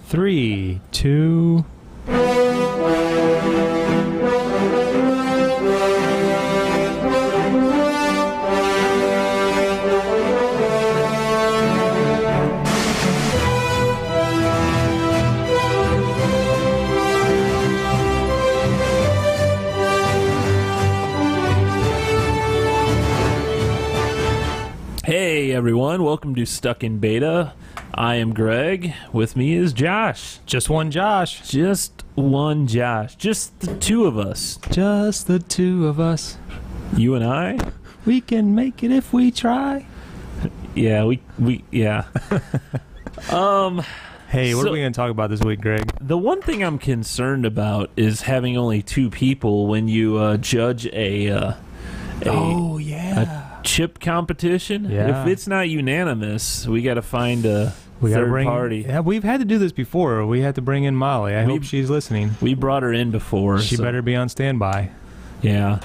3, 2. Hey everyone, welcome to Stuck in Beta. I am Greg. With me is Josh. Just one Josh. Just one Josh. Just the two of us. Just the two of us. You and I? We can make it if we try. Yeah, yeah. Hey, what are we going to talk about this week, Greg? The one thing I'm concerned about is having only two people when you judge a chip competition. Yeah. If it's not unanimous, we got to find a third party. Yeah, we've had to do this before. We had to bring in Molly. I hope she's listening. We brought her in before. She better be on standby. Yeah.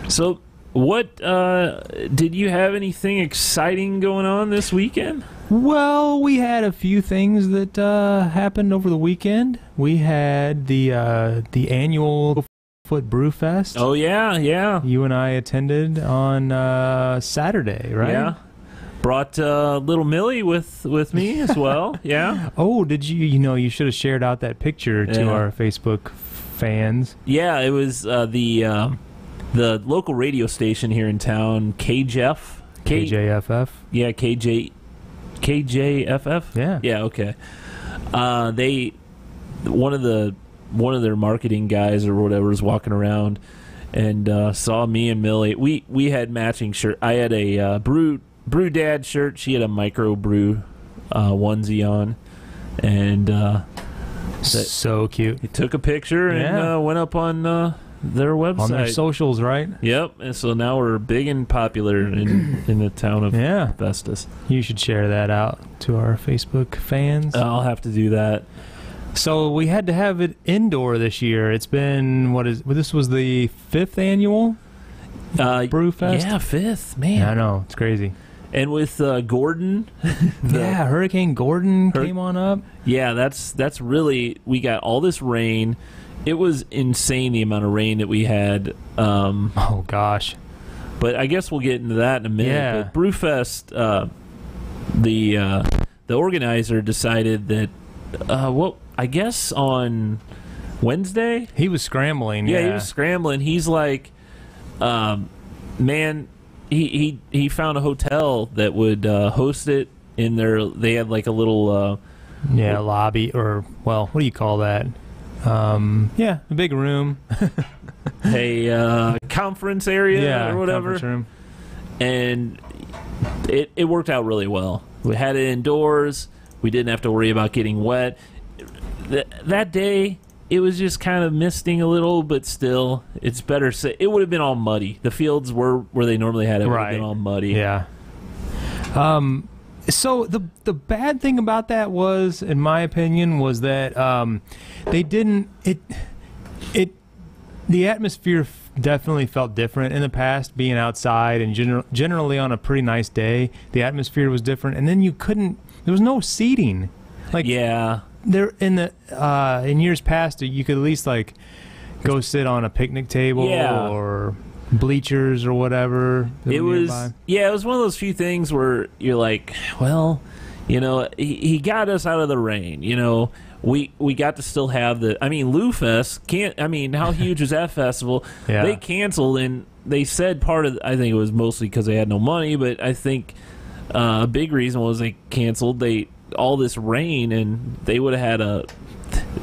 So, what did you have anything exciting going on this weekend? Well, we had a few things that happened over the weekend. We had the annual Foot Brewfest. Oh yeah. You and I attended on Saturday, right? Yeah. Brought little Millie with me as well. Yeah. Oh, did you? You should have shared out that picture to our Facebook fans. Yeah, it was the local radio station here in town, KJF. KJFF. Yeah, KJFF. Yeah. Yeah. Okay. One of their marketing guys or whatever was walking around and saw me and Millie. We had matching shirt. I had a brew dad shirt. She had a micro brew onesie on, and so cute. he took a picture and went up on their website, on their socials, right? Yep. And so now we're big and popular in the town of Vestas. You should share that out to our Facebook fans. I'll have to do that. So we had to have it indoor this year. It's been, this was the 5th annual Brewfest? Yeah, 5th, man. Yeah, I know, it's crazy. And with Gordon. Hurricane Gordon came on up. Yeah, that's really, we got all this rain. It was insane the amount of rain that we had. Oh, gosh. But I guess we'll get into that in a minute. Yeah. But Brewfest, the organizer decided that, I guess on Wednesday he was scrambling. Yeah, he was scrambling. He's like, man, he found a hotel that would host it in their. They had like a little lobby, or what do you call that? A big room, a conference area or whatever. Conference room. And it worked out really well. We had it indoors. We didn't have to worry about getting wet. That day, it was just kind of misting a little, but still, it's better. It would have been all muddy. The fields were where they normally had it would have been all muddy. Yeah. So the bad thing about that was, in my opinion, was that they didn't. The atmosphere definitely felt different in the past, being outside and generally on a pretty nice day. The atmosphere was different, and then there was no seating. There in years past, you could at least go sit on a picnic table or bleachers or whatever. It was one of those few things where you're like, well, he got us out of the rain. We got to still have Lou Fest how huge was that festival? Yeah. They canceled, and they said I think it was mostly because they had no money, but I think a big reason was they canceled. All this rain, and they would have had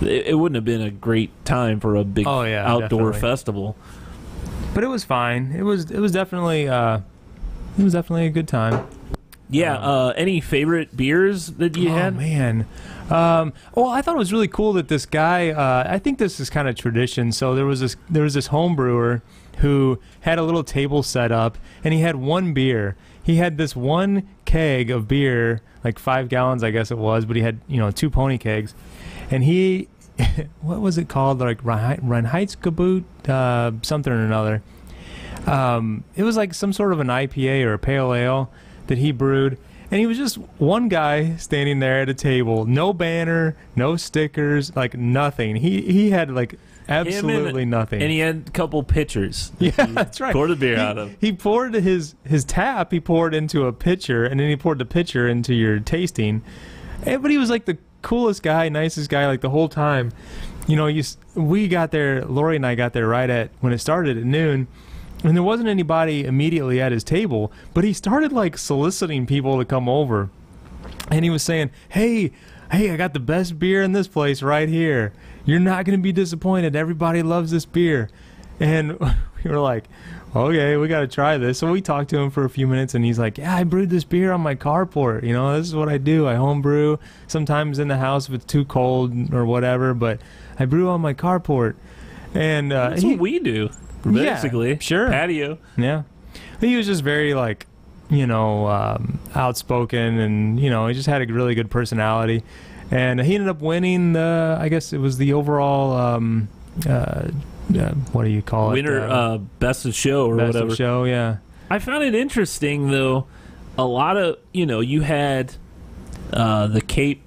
it wouldn't have been a great time for a big outdoor festival. But it was fine. It was definitely a good time. Yeah. Any favorite beers that you had? Oh man. I thought it was really cool that this guy. I think this is kind of tradition. So there was this home brewer who had a little table set up, and he had one beer. He had this one keg of beer, like 5 gallons, I guess it was, but he had 2 pony kegs, and he, what was it called, like Reinheitsgebot, something or another. It was like some sort of an IPA or a pale ale that he brewed, And he was just one guy standing there at a table, no banner, no stickers, like nothing. He had like absolutely nothing. And he had a couple pitchers. Yeah, that's right. Poured the beer out of. He poured his tap, he poured into a pitcher, and then he poured the pitcher into your tasting. But he was like the coolest guy, nicest guy, like the whole time. You know, we got there, Lori and I got there right at when it started at noon, and there wasn't anybody immediately at his table, but he started like soliciting people to come over. And he was saying, hey, I got the best beer in this place right here. You're not going to be disappointed. Everybody loves this beer. And we were like, okay, we got to try this. So we talked to him for a few minutes, and he's like, yeah, I brewed this beer on my carport. You know, this is what I do. I home brew, sometimes in the house if it's too cold or whatever, but I brew on my carport. And that's what we do, basically. Yeah, sure. Patio. Yeah. He was just very, like, you know, outspoken, and, you know, he just had a really good personality. And he ended up winning I guess it was the overall, what do you call it? Winner, best of show or best whatever. Of show, yeah. I found it interesting, though. A lot of, you know, you had the Cape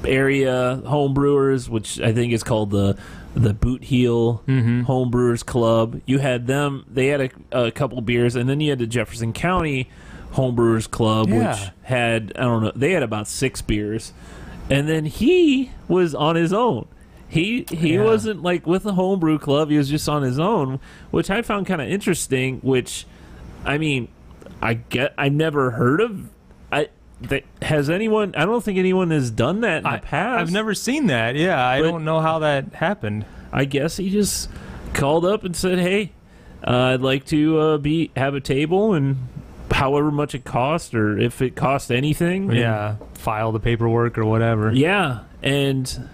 area homebrewers, which I think is called the Boot Heel Homebrewers Club. You had them. They had a couple beers, and then you had the Jefferson County Homebrewers Club, which had, I don't know, they had about 6 beers. And then he was on his own. He wasn't like with the homebrew club. He was just on his own, which I found kind of interesting. Which, I mean, I never heard of. Has anyone? I don't think anyone has done that in the past. I've never seen that. Yeah, I don't know how that happened. I guess he just called up and said, "Hey, I'd like to have a table, and however much it costs, or if it costs anything." Yeah, file the paperwork or whatever. Yeah, and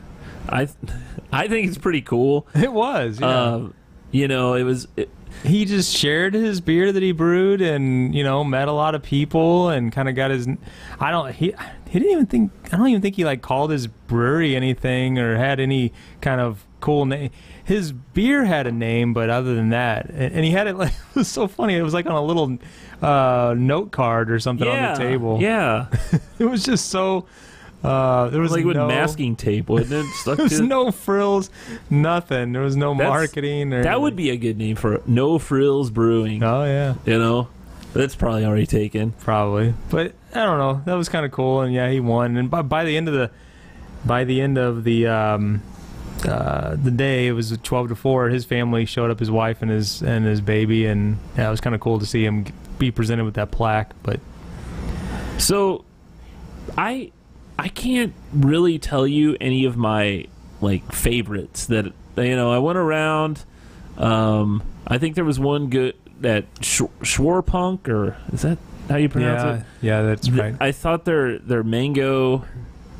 I think it's pretty cool. It was. Yeah. You know, he just shared his beer that he brewed, and, you know, met a lot of people, and kind of got his. I don't even think he like called his brewery anything or had any kind of cool name. His beer had a name, but other than that, and he had it like, it was so funny. It was like on a little note card or something on the table. Yeah, it was just so. There was like with masking tape, wasn't it? There was no frills, nothing. There was no marketing. That would be a good name for it. No Frills Brewing. Oh yeah, you know, that's probably already taken. Probably, but I don't know. That was kind of cool, and yeah, he won. And by the end of the day, it was 12-4. His family showed up, his wife and his baby, and yeah, it was kind of cool to see him be presented with that plaque. But so, I can't really tell you any of my like favorites that, you know, I went around. I think there was one good at Schwarpunk, or is that how you pronounce it? Yeah, that's right. I thought their mango,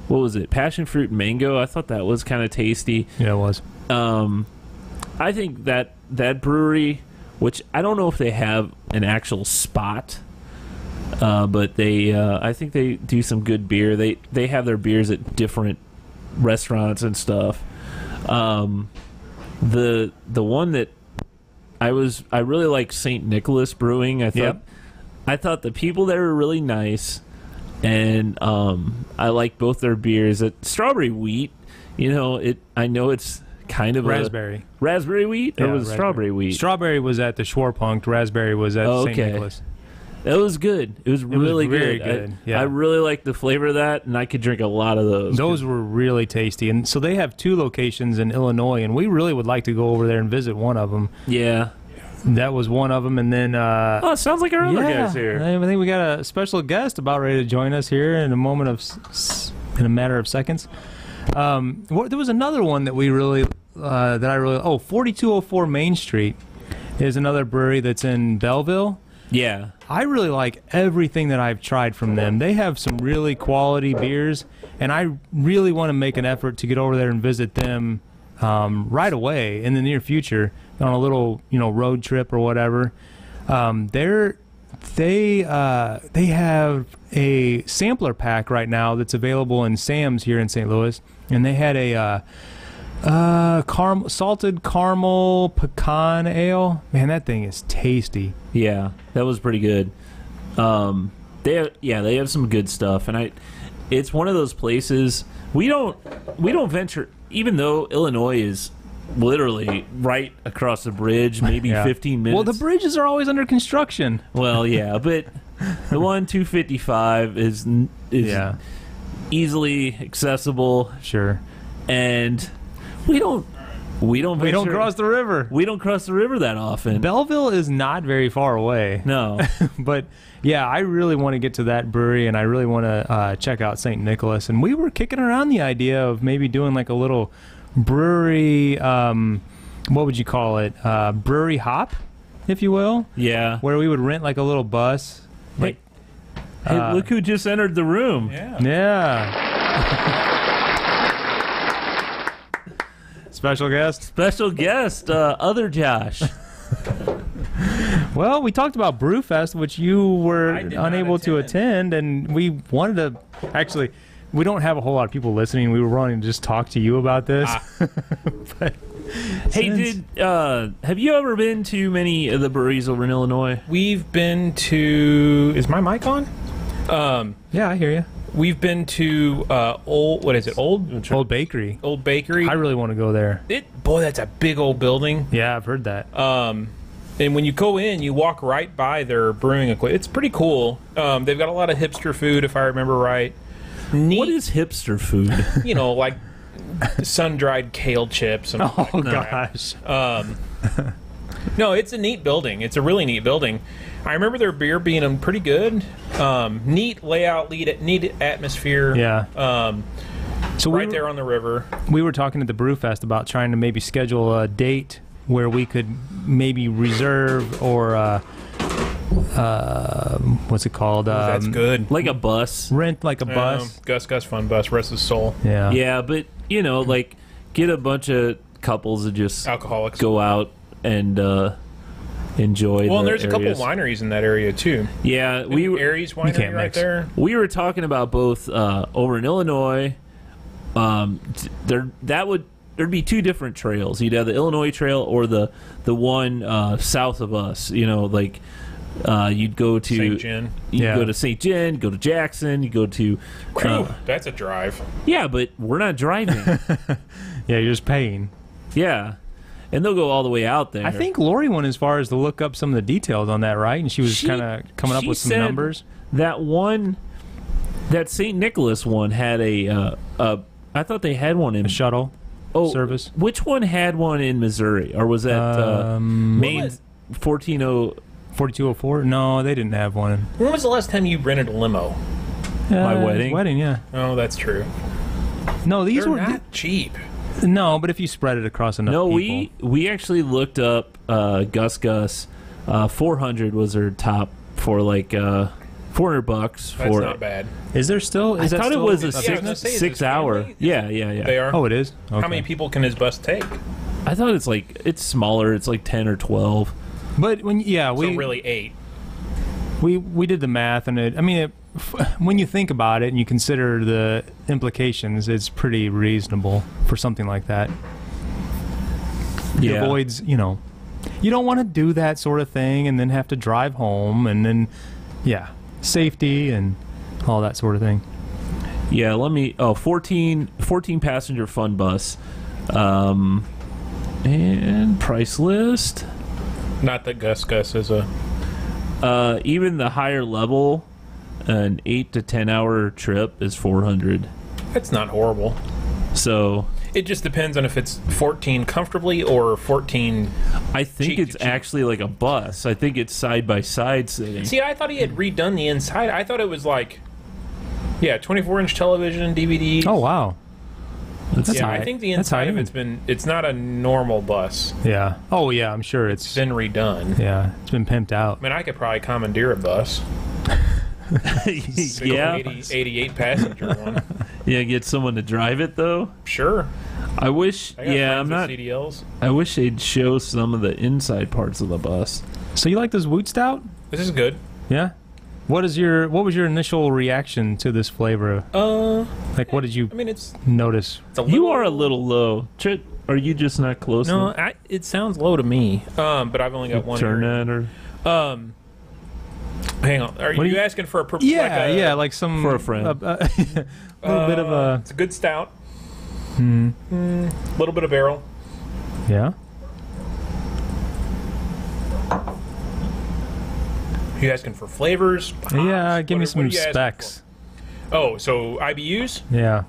what was it? Passion fruit mango. I thought that was kind of tasty. Yeah, it was. I think that brewery, which I don't know if they have an actual spot. But I think they do some good beer. They have their beers at different restaurants and stuff. The one that I really like, St. Nicholas Brewing. I thought the people there were really nice, and I like both their beers. At Strawberry Wheat, you know, I know it's kind of raspberry wheat, or was it strawberry wheat? Strawberry was at the Schwarpunk. Raspberry was at St. Nicholas. It was good. It was really very good. Yeah. I really liked the flavor of that, and I could drink a lot of those. Those were really tasty. And so they have 2 locations in Illinois, and we really would like to go over there and visit one of them. Yeah. That was one of them. And then... it sounds like our other guys here. I think we got a special guest about ready to join us here in a matter of seconds. There was another one that we really... 4204 Main Street is another brewery that's in Belleville. Yeah. I really like everything that I've tried from them. They have some really quality beers, and I really want to make an effort to get over there and visit them right away in the near future on a little, you know, road trip or whatever. They have a sampler pack right now that's available in Sam's here in St. Louis, and they had a salted caramel pecan ale. Man, that thing is tasty. Yeah, that was pretty good. they have some good stuff, and it's one of those places we don't venture, even though Illinois is literally right across the bridge, maybe 15 minutes. Well, the bridges are always under construction. Well, yeah, but the one 255 is easily accessible. Sure. And we don't cross the river. We don't cross the river that often. Belleville is not very far away. No. But yeah, I really want to get to that brewery, and I really want to check out St. Nicholas. And we were kicking around the idea of maybe doing like a little brewery, what would you call it? Brewery hop, if you will. Yeah. Where we would rent like a little bus. Hey, look who just entered the room. Yeah. Special guest, other Josh. Well, we talked about Brewfest, which you were unable to attend, and we wanted to actually. We don't have a whole lot of people listening. We were wanting to just talk to you about this. But hey, have you ever been to many of the breweries over in Illinois? We've been to. Is my mic on? Yeah, I hear you. We've been to Old Bakery. Old Bakery. I really want to go there. Boy, that's a big old building. Yeah, I've heard that. And when you go in, you walk right by their brewing equipment. It's pretty cool. They've got a lot of hipster food, if I remember right. Neat, what is hipster food? Like sun-dried kale chips. And gosh. No, it's a neat building. It's a really neat building. I remember their beer being pretty good. Neat layout, neat atmosphere. Yeah. So right there on the river. We were talking at the Brewfest about trying to maybe schedule a date where we could maybe reserve or what's it called? That's good. Like a bus. Rent like a bus. Gus Fun Bus, rest his soul. Yeah. Yeah, but like get a bunch of couples that just alcoholics go out and enjoy. Well, and there's areas. a couple wineries in that area too. Yeah, Aries Winery right there. We were talking about both over in Illinois. There'd be two different trails. You'd have the Illinois Trail or the one south of us. You'd go to St. John. Go to St. John, go to Jackson, you go to that's a drive. Yeah, but we're not driving. Yeah, you're just paying. Yeah. And they'll go all the way out there. I think Lori went as far as to look up some of the details on that, right? And she was kind of coming up with some numbers. That St. Nicholas one had I thought they had one in a shuttle service. Which one had one in Missouri, or was that Maine 4204? No, they didn't have one. When was the last time you rented a limo? My wedding. Wedding, yeah. Oh, that's true. No, these were not cheap. No, but if you spread it across enough people. No, we actually looked up Gus. 400 was their top for like $400 for. That's not bad. Is there still? I thought it was a business? 6 hour. Yeah. They are. Oh, it is. Okay. How many people can his bus take? I thought it's smaller. It's like 10 or 12. But when so really 8. We did the math, and when you think about it and you consider the implications, it's pretty reasonable for something like that. It avoids, you don't want to do that sort of thing and then have to drive home, and then safety and all that sort of thing. Yeah, 14 passenger fun bus. And price list. Not that Gus is a even the higher level, an 8 to 10 hour trip is $400. That's not horrible. So it just depends on if it's 14 comfortably or 14. I think it's actually like a bus. I think it's side by side sitting. See, I thought he had redone the inside. I thought it was like 24-inch television, DVD. Oh wow. I think the inside of it's not a normal bus. Yeah. Oh yeah, I'm sure it's been redone. Yeah, it's been pimped out. I mean, I could probably commandeer a bus. 88 passenger one. Yeah, get someone to drive it though. Sure. I wish. I'm not CDLs. I wish they'd show some of the inside parts of the bus. So you like this Woot Stout? This is good. Yeah. What was your initial reaction to this flavor? What did you notice? You are a little low. Are you just not close enough? It sounds low to me. But I've only got one. Turn that or. Hang on. Are you asking for a yeah, like some for a friend. A little bit of a. It's a good stout. Little bit of barrel. Yeah. Are you asking for flavors? Yeah, give me What some are you asking specs. for? Oh, so IBUs? Yeah.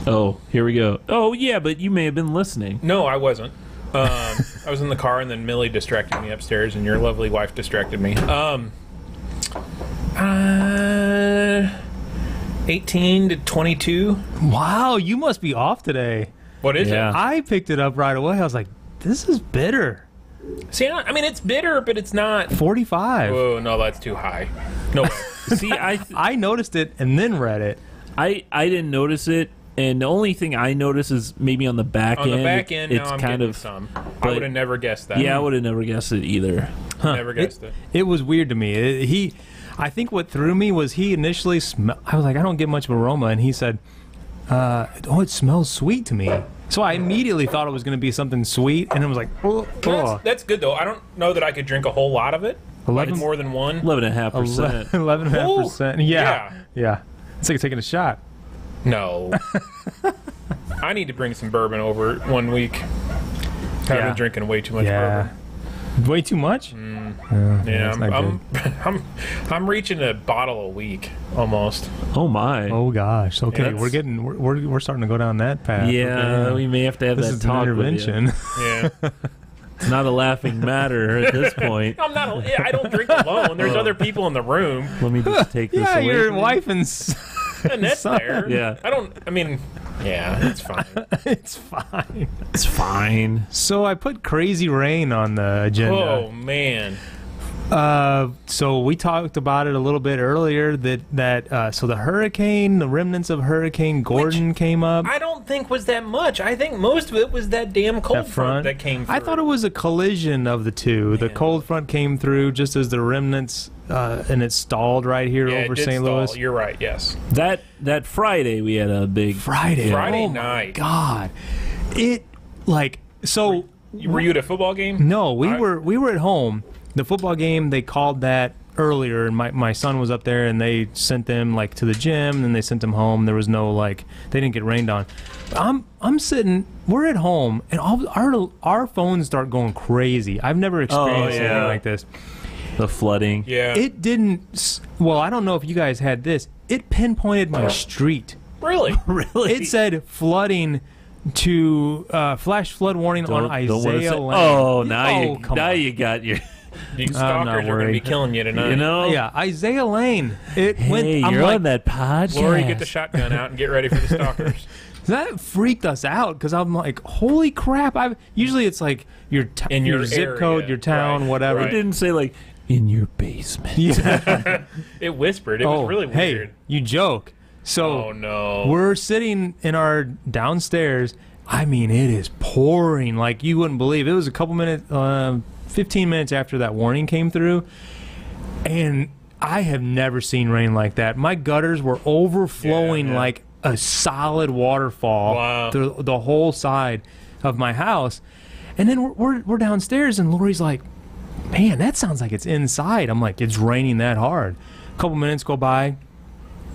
Oh, here we go. Oh, yeah, but you may have been listening. No, I wasn't. I was in the car, and then Millie distracted me upstairs, and your lovely wife distracted me. 18 to 22. Wow, you must be off today. What is Yeah. it? I picked it up right away. I was like, this is bitter. See, I mean, it's bitter, but it's not. 45. Oh, no, that's too high. No way. See, I noticed it and then read it. I didn't notice it, and the only thing I notice is maybe on the back On end. the back end, it's now I'm kind getting of some. I but- would have never guessed that. Yeah, I would have never guessed it either. Never guessed it. It was weird to me. I think what threw me was he initially I was like, I don't get much of aroma, and he said, "Oh, it smells sweet to me." So I immediately thought it was going to be something sweet, and it was like, oh. That's good, though. I don't know that I could drink a whole lot of it. 11 Like more than one. 11.5%. 11.5%. Yeah. Yeah. It's like taking a shot. No. I need to bring some bourbon over one week. I've Yeah. been drinking way too much Yeah. bourbon. Way too much? Yeah, that's not I'm reaching a bottle a week almost. Oh my. Oh gosh. Okay, Yeah, we're starting to go down that path. Yeah, Okay. we may have to have This that is an talk with you. intervention. Yeah, It's not a laughing matter at this point. I don't drink alone. There's other people in the room, Let me just take this Yeah, away your from you. wife and and that's there. Yeah. Yeah, it's fine. it's fine. It's fine. So I put Crazy Rain on the agenda. Oh man, So we talked about it a little bit earlier so the hurricane, the remnants of Hurricane Gordon came up. I don't think was that much. I think most of it was that damn cold That front that came through. I thought it was a collision of the two. The cold front came through just as the remnants, and it stalled right here Yeah, it over did St. stall. Louis. You're right. Yes. That Friday we had a big Friday Friday oh my night. God, it like so. Were you at a football game? No, we I- were at home. The football game, they called that earlier, and my son was up there, and they sent them like to the gym, and then they sent them home. There was no they didn't get rained on. I'm sitting. We're at home, and our phones start going crazy. I've never experienced yeah. anything like this. the flooding. Yeah. It didn't. Well, I don't know if you guys had this. It pinpointed my street. Really? Really? It said flooding to flash flood warning on Don't wanna Isaiah say- Lane. Oh, now come on. you got your. You not stalkers are going to worried. be killing you tonight. You know. Yeah, Isaiah Lane. It went. Hey, I'm you're like, on that podcast. Lori, get the shotgun out and get ready for the stalkers. that freaked us out because I'm like, holy crap! Usually it's like your In your zip area, code, your town, right, whatever. It right. didn't say like in your basement. Yeah. It whispered. It was really hey, weird. you joke. So Oh no. we're sitting in our downstairs. I mean, it is pouring like you wouldn't believe. It was a couple minutes, 15 minutes after that warning came through, and I have never seen rain like that. My gutters were overflowing Yeah. like a solid waterfall Wow. through the whole side of my house. And then we're downstairs, and Lori's like, "Man, that sounds like it's inside." I'm like, "It's raining that hard." A couple minutes go by.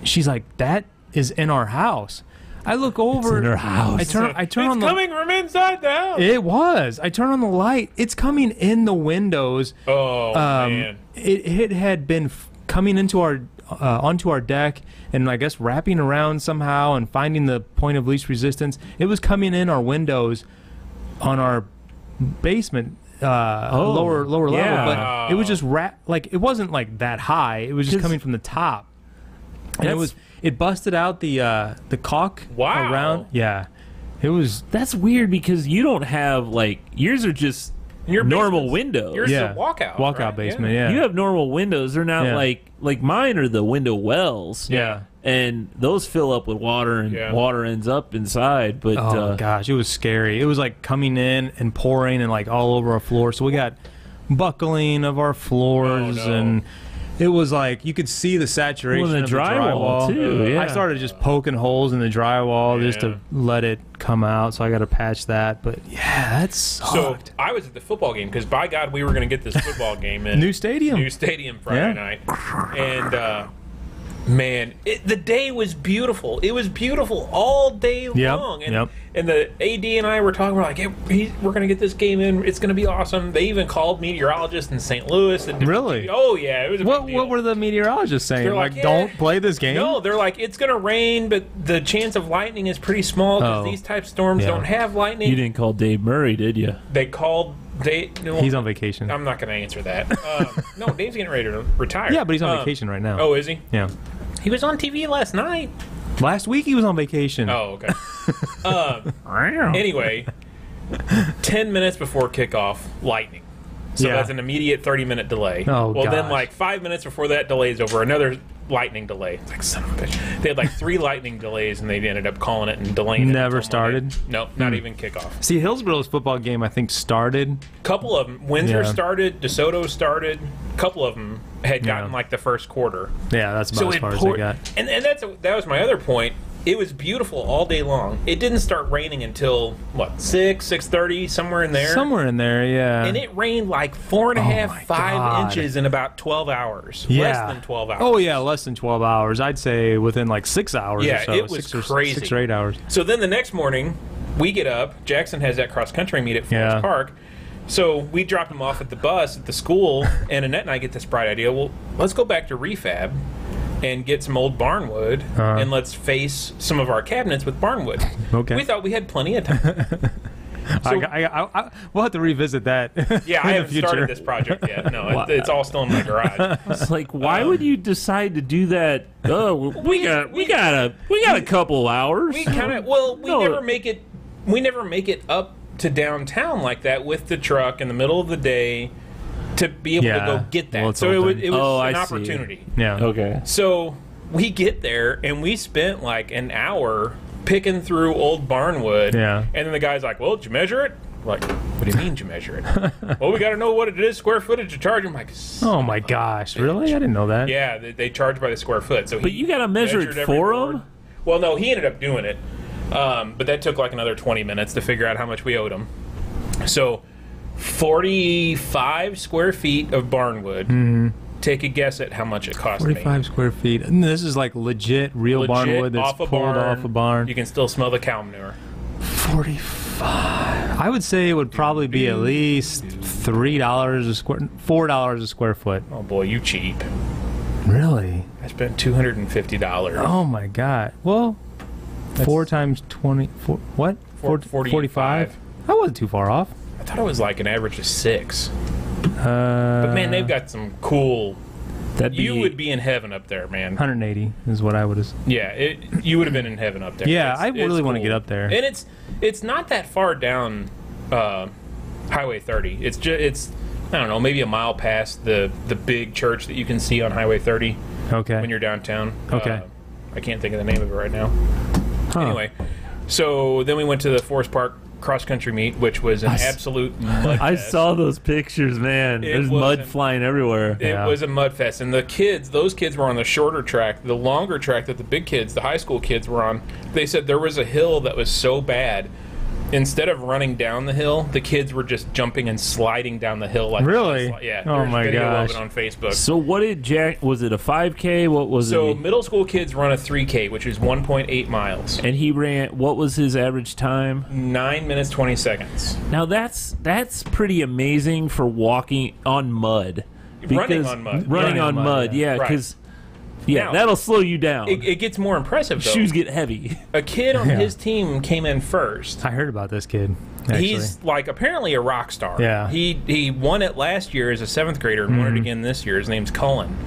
She's like, "That is in our house." I look over. in her house. I turn It's on the. coming from inside the house. It was. I turn on the light. It's coming in the windows. Oh man. It had been coming into onto our deck, and I guess wrapping around somehow and finding the point of least resistance. It was coming in our windows on our basement lower level, yeah. but it was just like it wasn't like that high. It was just 'Cause coming from the top, and That's- it busted out the caulk Wow. around. Yeah, it was. That's weird because you don't have like yours are just Your normal basement's- windows. Yours Yeah. is a walkout. Walkout right? basement. Yeah, You have normal windows. They're not Yeah. like mine are the window wells. yeah. And those fill up with water, and Yeah. water ends up inside. But Oh gosh, it was scary. It was like coming in and pouring and like all over our floor. So we got buckling of our floors, Oh, no. and it was like you could see the saturation Well, the of the drywall, drywall. too, yeah. I started just poking holes in the drywall just Yeah. to let it come out, so I got to patch that. But yeah, that's So I was at the football game because by God we were going to get this football game in New stadium. Friday night, and man, the day was beautiful. It was beautiful all day long. And the AD and I were talking. We're like, hey, we're going to get this game in. It's going to be awesome. They even called meteorologists in St. Louis. And Really? Oh yeah, it was. What were the meteorologists saying? They're Like, like, don't play this game? No, they're like, it's going to rain, but the chance of lightning is pretty small because these type storms don't have lightning. You didn't call Dave Murray, did you? They called. He's on vacation. I'm not going to answer that. No, Dave's getting ready to retire. Yeah, but he's on vacation right now. Oh, is he? Yeah. He was on TV last night. Last week he was on vacation. Oh, okay. Anyway, 10 minutes before kickoff, lightning. So Yeah. that's an immediate 30-minute delay. Oh, well, then gosh. like 5 minutes before that delay is over, another lightning delay. It's like, son of a bitch. They had like 3 lightning delays, and they ended up calling it and delaying it. Never until started? Monday. Nope, not even kickoff. See, Hillsborough's football game, I think, started. Couple of them. Windsor Yeah. started. DeSoto started. Couple of them had gotten like the first quarter. Yeah, that's about as far as they got. And that was my other point. It was beautiful all day long. It didn't start raining until what 6:30, somewhere in there. Somewhere in there, yeah. And it rained like 4.5, my 5 God. inches in about 12 hours. Yeah. Less than 12 hours. Oh, yeah, less than 12 hours. I'd say within like 6 hours Yeah, or so. it was crazy. 6 or 8 hours. So then the next morning, we get up. Jackson has that cross country meet at Forest Yeah. Park. So we drop him off at the bus at the school, and Annette and I get this bright idea. Well, let's go back to refab and get some old barnwood, and let's face some of our cabinets with barnwood. Okay. We thought we had plenty of time. So, We'll have to revisit that. yeah, in I the haven't future. started this project yet. No, it's all still in my garage. It's like, why would you decide to do that? Oh, we got a couple hours. We kind of we never make it up to downtown like that with the truck in the middle of the day to be able to go get that. Well, it's so open. it was an I see. opportunity. Yeah. Okay. So we get there and we spent like an hour picking through old barnwood. Yeah. And then the guy's like, "Well, did you measure it?" We're like, "What do you mean, did you measure it?" "Well, we got to know what it is, square footage to charge." I'm like, Oh, my gosh. Really? I didn't know that. "Yeah, they charge by the square foot." So, But you got to measure measured it every for board. him? Well, no, he ended up doing it, but that took like another 20 minutes to figure out how much we owed him. So, 45 square feet of barnwood. Mm-hmm. Take a guess at how much it cost me. 45 square feet. And this is like legit, real barnwood that's pulled off a barn. You can still smell the cow manure. 45. I would say it would probably be at least $4 a square foot. Oh boy, you cheap. Really? I spent $250. Oh my God. Well, 4 times 20. What? 45. I wasn't too far off. I thought it was like an average of 6. But man, they've got some cool. You would be in heaven up there, man. 180 is what I would have. Yeah, you would have been in heaven up there. Yeah, I really want to get up there. And it's not that far down Highway 30. It's I don't know, maybe a mile past the big church that you can see on Highway 30 Okay. when you're downtown. Okay. I can't think of the name of it right now. Huh. Anyway, so then we went to the Forest Park cross country meet, which was an absolute mud fest. I saw those pictures, man. There's mud flying everywhere. It was a mud fest, and those kids were on the shorter track. The longer track that the big kids, the high school kids, were on, they said there was a hill that was so bad. Instead of running down the hill, the kids were just jumping and sliding down the hill. Like Really? Yeah. Oh there's my video gosh. of it on Facebook. So what did Jack? Was it a 5K? What was it? So middle school kids run a 3K, which is 1.8 miles. And he ran. What was his average time? 9 minutes 20 seconds. Now that's pretty amazing for walking on mud. Running on mud. Running on mud, yeah, Right. because Now, that'll slow you down. It gets more impressive, though. Shoes get heavy. A kid on his team came in first. I heard about this kid. Actually. He's like apparently a rock star. Yeah. He won it last year as a 7th grader and won it again this year. His name's Cullen.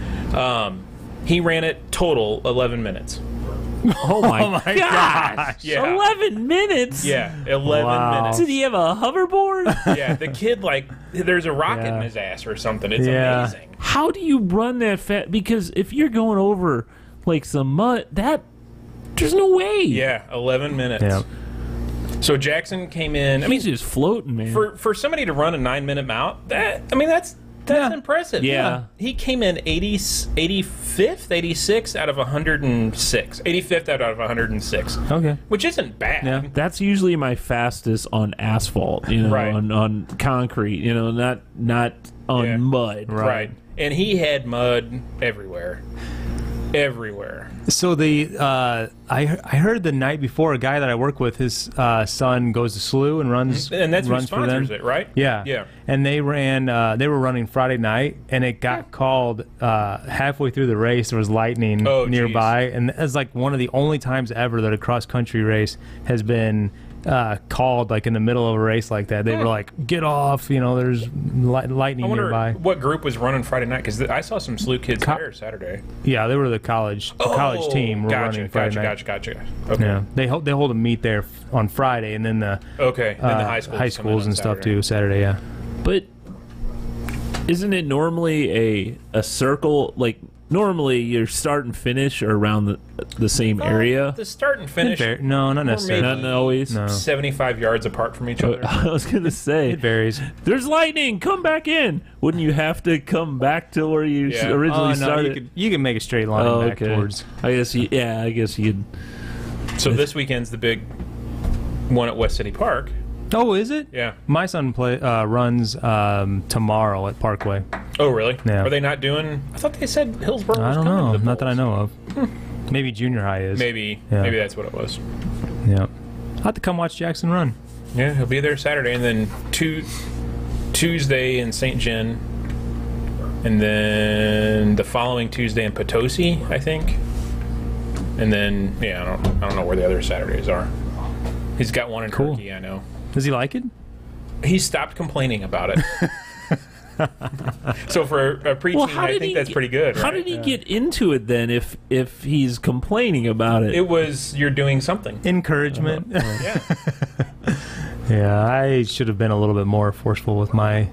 He ran it total 11 minutes. Oh my gosh! Yeah. 11 minutes. Yeah, 11 Wow. minutes. Did he have a hoverboard? Yeah, the kid there's a rocket in his ass or something. It's amazing. How do you run that fast? Because if you're going over like some mud, there's no way. Yeah, 11 minutes. Yeah. So Jackson came in. He's just floating, man. For somebody to run a 9-minute mount, that's That's impressive. Yeah. He came in 85th, 86th out of 106. 85th out of 106. Okay. Which isn't bad. Yeah. That's usually my fastest on asphalt, Right. on concrete, not on mud. Right. And he had mud everywhere. Everywhere. So I heard the night before, a guy that I work with, his son goes to SLU and runs, And that's who runs for them. sponsors it, right? Yeah, Yeah. And they were running Friday night, and it got called halfway through the race. There was lightning nearby, and it's like one of the only times ever that a cross country race has been called like in the middle of a race like that. They were like, "Get off!" There's lightning I wonder nearby. what group was running Friday night, because I saw some SLU kids there Saturday. Yeah, they were the college team were running Friday night. Gotcha. Okay. Yeah, they hold a meet there on Friday, and then the Then the high schools and stuff too Saturday. Yeah, But isn't it normally a circle? Like normally, your start and finish are around the same area. The start and finish. No, not necessarily. Not always. No. 75 yards apart from each other. I was gonna say It varies. there's lightning. Come back in. Wouldn't you have to come back to where you Yeah. originally started? You can make a straight line back towards. I guess you could. So this weekend's the big one at West City Park. Oh, is it? Yeah. My son runs tomorrow at Parkway. Oh, really? Yeah. Are they not doing? I thought they said Hillsborough was I don't coming know. to the Not that I polls. know of. Maybe junior high is. Maybe that's what it was. Yeah. I'll have to come watch Jackson run. Yeah, he'll be there Saturday, and then Tuesday in St. John, and then the following Tuesday in Potosi, I think. And then I don't know where the other Saturdays are. He's got one in Cool. Turkey, I know. Does he like it? He stopped complaining about it. So for a preteen, I think that's pretty good. How right? did he get into it then? If he's complaining about it, It was you're doing something. Encouragement. Yeah. Yeah, I should have been a little bit more forceful with my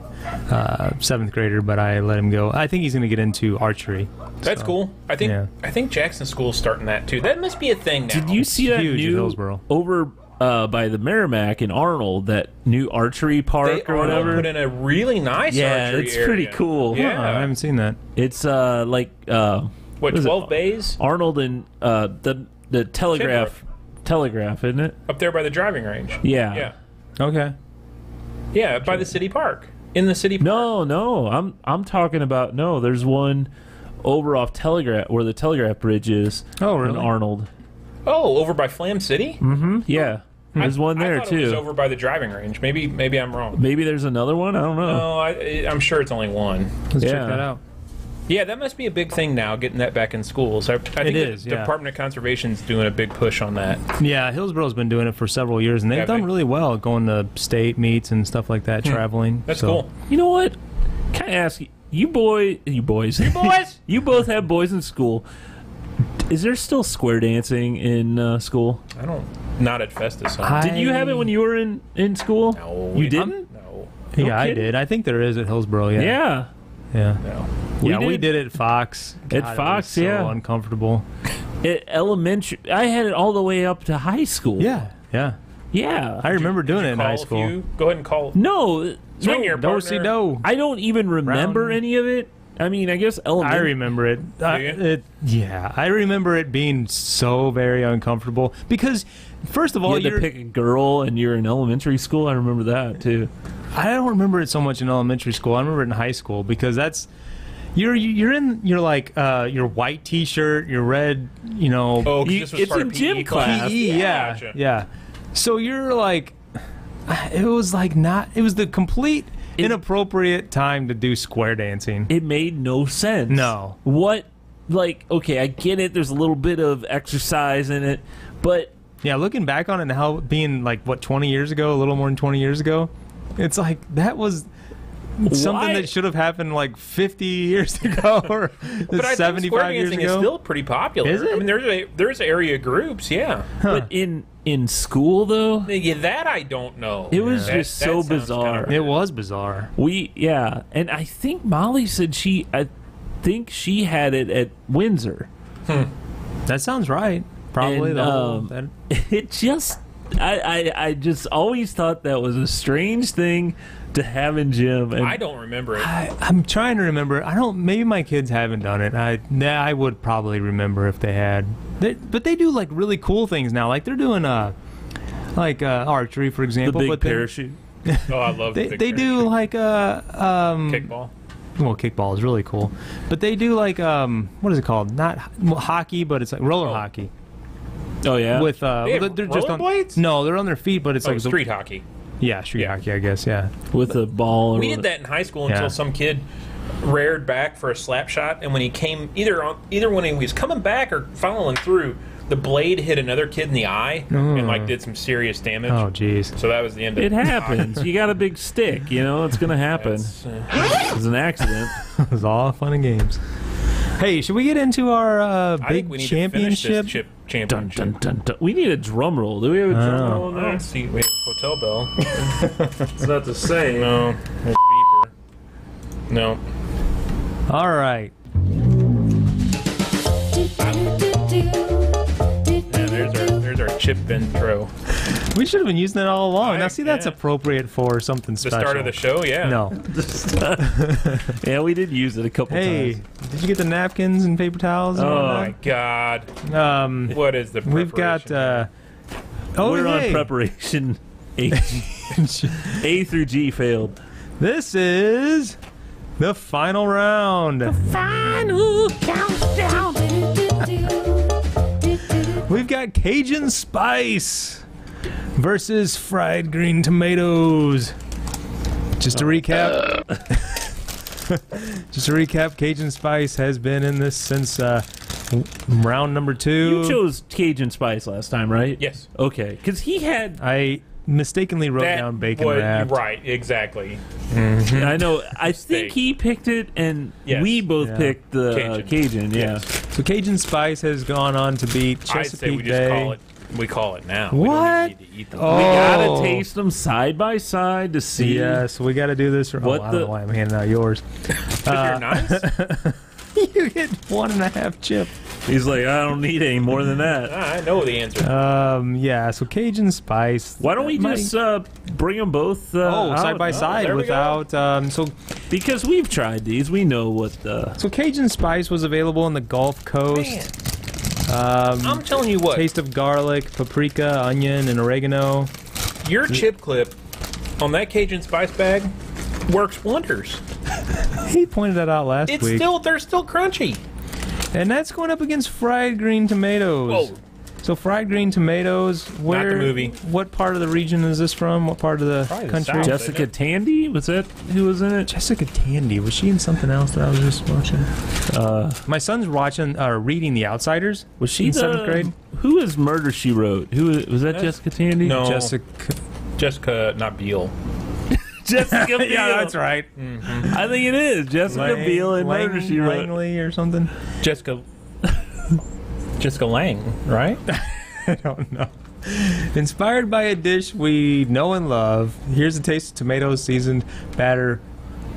7th grader, but I let him go. I think he's going to get into archery. That's cool. I think Jackson School's starting that too. That must be a thing now. did you see that huge in new Hillsborough. over by the Merrimack in Arnold, that new archery park or whatever? Put in a really nice Yeah, archery it's area. pretty cool. Yeah. Oh, I haven't seen that. It's What, is it? 12 bays? Arnold and the Telegraph, isn't it? Up there by the driving range. Yeah. Yeah. Okay. Yeah, by the city park. In the city park. No, I'm talking about there's one over off Telegraph where the Telegraph Bridge is. Oh, really? In Arnold. Oh, over by Flam City? Yeah. There's one there I thought too. It was over by the driving range. Maybe I'm wrong. Maybe there's another one. I don't know. No, I'm sure it's only one. Let's check Yeah. that out. Yeah, that must be a big thing now, getting that back in schools. I think It is, the yeah. Department of Conservation's doing a big push on that. Yeah, Hillsborough's been doing it for several years, and they've Have done they? really well going to state meets and stuff like that, traveling. That's So- cool. You know what? Can I ask you? You boys. You both have boys in school. Is there still square dancing in school? I don't. Not at Festus. Huh? I- Did you have it when you were in school? No. You didn't? No. Yeah, I kidding? did. I think there is at Hillsborough. Yeah. Yeah. Yeah. No. We did it at Fox. At God, it was Fox, so yeah. uncomfortable. At elementary, I had it all the way up to high school. Yeah. Yeah. I remember doing it in Call high if school. you- Go ahead and call. No. Swing your Do-si partner. do. I don't even remember Round. any of it. I mean, I guess I elementary. remember it. you? I remember it being so very uncomfortable because, first of all, You had to pick a girl, and you're in elementary school. I remember that too. I don't remember it so much in elementary school. I remember it in high school because that's you're in your white T-shirt, your red, Oh, 'cause this was it's part in of gym PE class. PE, yeah, Gotcha. yeah. So you're like, it was like not. It was the complete inappropriate time to do square dancing. It made no sense. No. What? Like, okay, I get it. There's a little bit of exercise in it, but Yeah, looking back on it now, being like 20 years ago, a little more than 20 years ago, it's like that was something Why? that should have happened like 50 years ago or But I think 75 square years dancing ago. is still pretty popular. Is it? I mean, there's area groups, yeah. but in school though, Yeah, that I don't know. it was That- just that so sounds bizarre. kinda- It was bizarre. And I think Molly said I think she had it at Windsor. That sounds right. Probably And, the whole. it just I just always thought that was a strange thing to have in gym. And I don't remember it. I'm trying to remember. I don't. Maybe my kids haven't done it. I would probably remember if they had. But they do like really cool things now. Like they're doing archery, for the example. big but parachute. Oh, I love They the big they do parachute. like Kickball. Well, kickball is really cool, but they do like what is it called? Not hockey, but it's like roller hockey. Oh yeah. With They have they're just on rollerblades? No, they're on their feet, but it's like Street hockey. Yeah, street hockey, I guess. Yeah. With a ball. We did that in high school until some kid reared back for a slap shot, and when he came, either when he was coming back or following through, the blade hit another kid in the eye and like did some serious damage. Oh, jeez. So that was the end of It happens. You got a big stick, it's gonna happen. It's an accident. It was all fun and games. Hey, should we get into our I think big we need championship? To finish this Dun, championship. dun, dun, dun. We need a drum roll. Do we have a drum roll in I there? don't see. We have a hotel bell. It's not the same. No. There's a beeper. No. All right. Yeah, there's our chip intro. We should have been using that all along. Now, see, that's yeah. appropriate for something The special. start of the show, yeah. No. Yeah, we did use it a couple Hey, times. did you get the napkins and paper towels? and Oh all my God. that? What is the We've got. preparation? We're on hey. preparation. A through G failed. This is the final round. Final countdown. We've got Cajun Spice versus fried green tomatoes. Just to recap, Cajun Spice has been in this since round number 2. You chose Cajun Spice last time, right? Yes. Okay, because he had. I mistakenly wrote down bacon wrapped. Right, exactly. I know. I think he picked it, and Yes. we both picked the Cajun. Yeah. Yes. So Cajun Spice has gone on to beat I'd say Chesapeake we just Bay. call it. We call it now. What? We don't even need to eat them. Oh. We gotta taste them side by side to see. Yeah, so we got to do this. I don't know why I'm handing out yours. 'Cause you're nice. You get 1.5 chip. He's like, I don't need any more than that. I know the answer. Yeah. So Cajun Spice. Why don't we just bring them both? side by side there we go. without Because we've tried these, we know what the. So Cajun Spice was available on the Gulf Coast. I'm telling you what. Taste of garlic, paprika, onion, and oregano. Your chip clip on that Cajun Spice bag works wonders. He pointed that out last week. They're still crunchy. And that's going up against fried green tomatoes. Whoa. So fried green tomatoes, where? Not the movie. What part of the region is this from? What part of the Probably the country? South. Jessica Tandy? Was that who was in it? Jessica Tandy. Was she in something else that I was just watching? My son's reading The Outsiders. Was she in the 7th grade? Who is Murder She Wrote? Who was that? Jessica Tandy? No. Jessica. Not Biel. Jessica Biel. Yeah, that's right. I think it is Jessica Biel and Murder She Wrote. Langley or something. Jessica Lang, right? I don't know. Inspired by a dish we know and love, here's a taste of tomatoes, seasoned batter,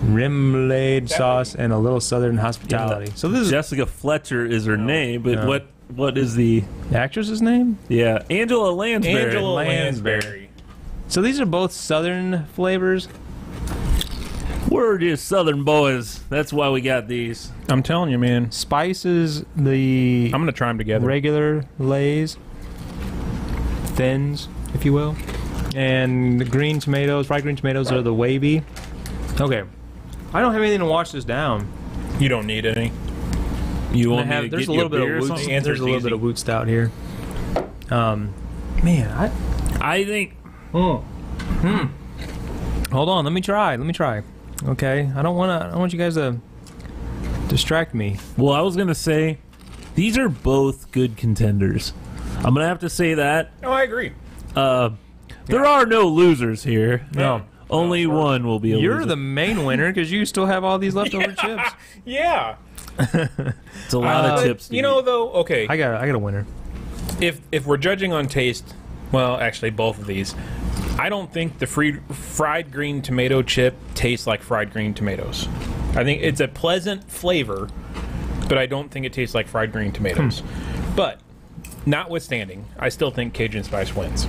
remoulade sauce, and a little southern hospitality. So this is Jessica Fletcher is her name, but what is the the actress's name? Yeah, Angela Lansbury. Angela Lansbury. Lansbury. So these are both southern flavors. We're just Southern boys. That's why we got these. I'm telling you, man. Spice is the I'm gonna try them together. regular Lay's, thins, if you will, and the green tomatoes, fried green tomatoes, are the wavy. Okay, I don't have anything to wash this down. You don't need any. You want me to There's get a you little bit beer or of something? Woot. There's a little bit of Woot Stout here. Man, I think. hold on. Let me try. Okay, I don't want you guys to distract me. Well, I was gonna say, these are both good contenders. I'm gonna have to say that. Oh, I agree. There are no losers here. No. Only one will be a You're loser. the main winner because you still have all these leftover chips. Yeah. It's a lot of chips. to You know, eat. though. Okay. I got a winner. If we're judging on taste, well, actually, both of these, I don't think the fried green tomato chip tastes like fried green tomatoes. I think it's a pleasant flavor, but I don't think it tastes like fried green tomatoes. But notwithstanding, I still think Cajun Spice wins.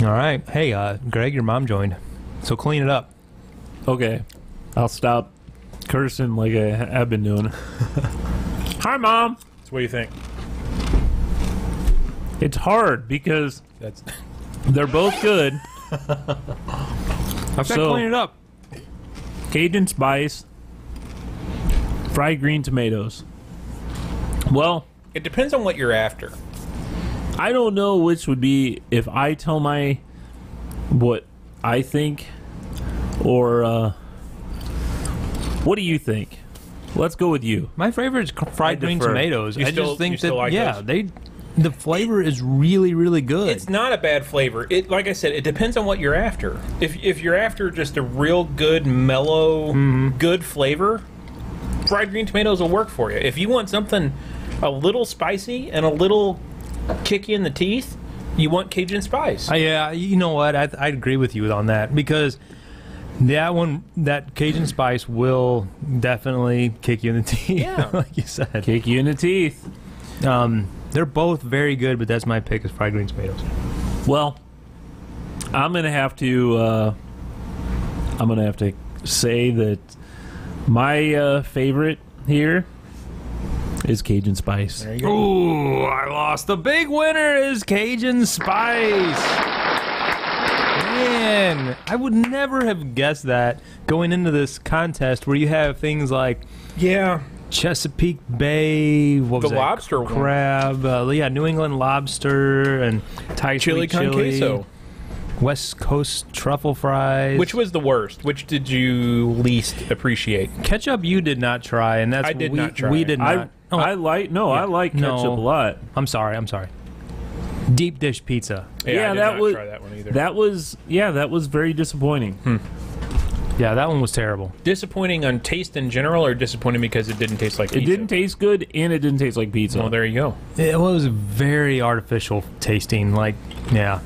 All right. Hey, Greg, your mom joined. So clean it up. Okay. I'll stop cursing like I have been doing. Hi, Mom. So what do you think? It's hard because That's they're both good. I've got to So- clean it up. Cajun spice, fried green tomatoes. Well, it depends on what you're after. I don't know which would be if I tell what I think, or what do you think? Let's go with you. My favorite is fried green defer. tomatoes. You I still- just think you still that like those? the flavor is really, really good. It's not a bad flavor. It, like I said, it depends on what you're after. If you're after just a real good, mellow, good flavor, fried green tomatoes will work for you. If you want something a little spicy and a little kick you in the teeth, you want Cajun spice. Yeah, you know what? I'd agree with you on that because that Cajun spice will definitely kick you in the teeth. Yeah. Like you said. Kick you in the teeth. They're both very good, but that's my pick is fried green tomatoes. Well, I'm gonna have to say that my favorite here is Cajun spice. There you go. Ooh, I lost. The big winner is Cajun spice. Man, I would never have guessed that going into this contest where you have things like Yeah. Chesapeake Bay, what was The that? lobster one. Crab, New England lobster, and Thai Chili sweet con queso. West Coast truffle fries. Which was the worst? Which did you least appreciate? ketchup you did not try, and that's I did not try. We did not. I like ketchup No. a lot. I'm sorry. Deep dish pizza. Yeah, I did that not was- try that one either. That was very disappointing. Yeah, that one was terrible. Disappointing on taste in general, or disappointing because it didn't taste like It pizza? didn't taste good, and it didn't taste like pizza. Well, there you go. It was very artificial tasting. Like, yeah.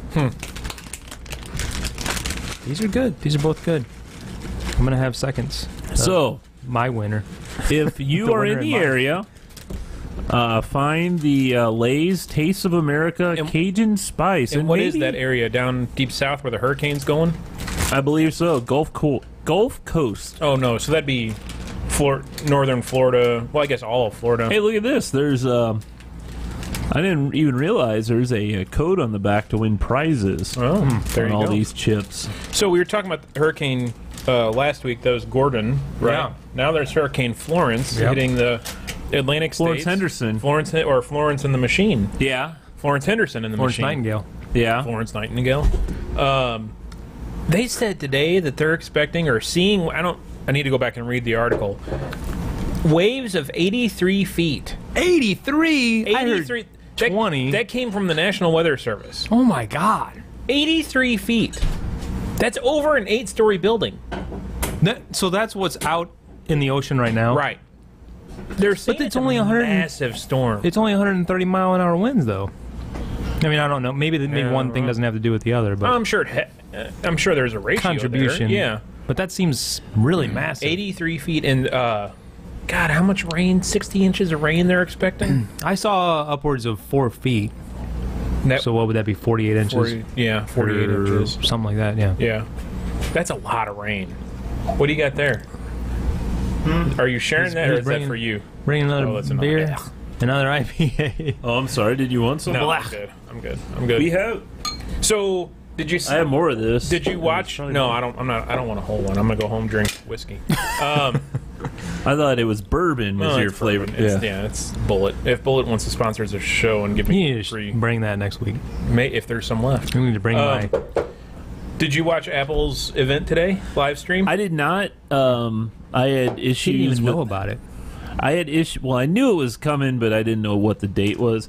These are good. These are both good. I'm gonna have seconds. So, My winner. if you The are winner in in the mine. area, find the Lay's Taste of America Cajun Spice. And what is maybe- that area down deep south where the hurricane's going? I believe so. Gulf Coast. Oh no, so that'd be northern Florida. Well, I guess all of Florida. Hey, look at this. There's I didn't even realize there's a code on the back to win prizes Oh, there on you all go. these chips. So we were talking about the hurricane last week. That was Gordon, right? Yeah. Now there's Hurricane Florence Yep. hitting the Atlantic Florence states. Henderson. Florence and the Machine. Yeah. Florence Henderson and the Florence Machine. Nightingale. Yeah. Florence Nightingale. They said today that they're expecting or seeing. I need to go back and read the article. Waves of 83 feet. 83. I heard 83. 20. That came from the National Weather Service. Oh my God. 83 feet. That's over an 8-story building. So that's what's out in the ocean right now. Right. They're saying it's only 100 massive storm. It's only 130 mile an hour winds though. I mean, I don't know. Maybe one thing doesn't have to do with the other, but I'm sure. I'm sure there's a ratio contribution. there. Yeah. But that seems really massive. 83 feet and God, how much rain? 60 inches of rain they're expecting. I saw upwards of 4 feet. That- So what would that be? 48 inches. 48 Or inches. something like that. Yeah. Yeah, that's a lot of rain. What do you got there? Are you sharing that, or he's is bringing- that for you? Bring another Oh, that's another- beer. Another IPA. Oh, I'm sorry. Did you want some? No, I'm good. I'm good. We have. So, did you? I have more of this. Did you watch? No, I don't. I don't want a whole one. I'm gonna go home drink whiskey. I thought it was bourbon was Well, your it's flavor. bourbon. It's Bullet. If Bullet wants to sponsor the show and give You me need to free, bring that next week. if there's some left. We need to bring my. Did you watch Apple's event today? Live stream? I did not. I had issues. She didn't even with, know about it. I had issue. Well, I knew it was coming, but I didn't know what the date was.